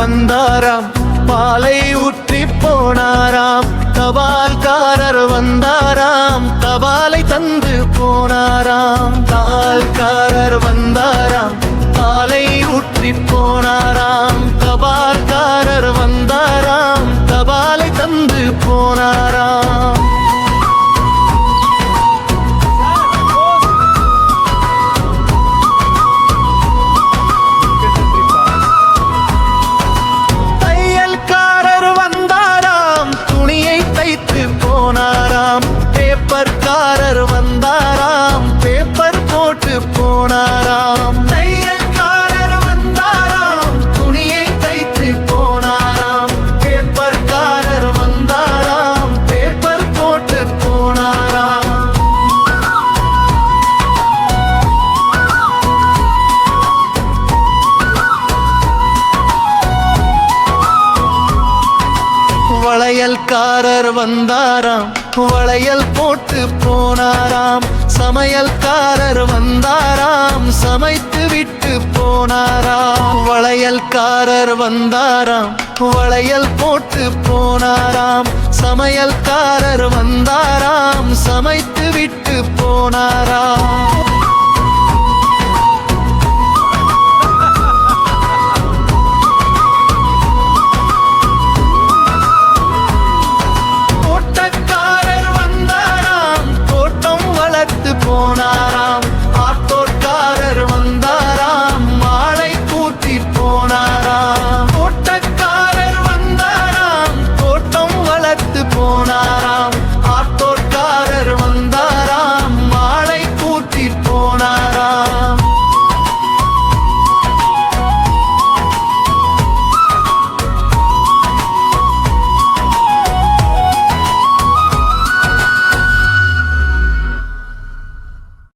வந்தாராம், பாலை ஊற்றி போனாராம். தபால்காரர் வந்தாராம், தபாலை தந்து போனாராம். தால்காரர் வந்தாராம், பாலை ஊற்றி போனாராம். தபால்காரர் வந்தாராம், தபாலை தந்து போனாராம். தையல்காரர் வந்தாராம், துணியை தைத்து போனாராம். பேப்பர்காரர் வந்தாராம், பேப்பர் போட்டு போனாராம். தையல்காரர் வந்தாராம், துணியை தைத்து போனாராம். பேப்பர்காரர் வந்தாராம், பேப்பர் போட்டு போனாராம். வளையல்காரர் வந்தாராம், வளையல் போட்டு போனாராம். சமையல்காரர் வந்தாராம், சமைத்து விட்டு போனாராம். வளையல்காரர் வந்தாராம், வளையல் போட்டு போனாராம். சமையல்காரர் வந்தாராம், சமைத்து விட்டு போனாராம்.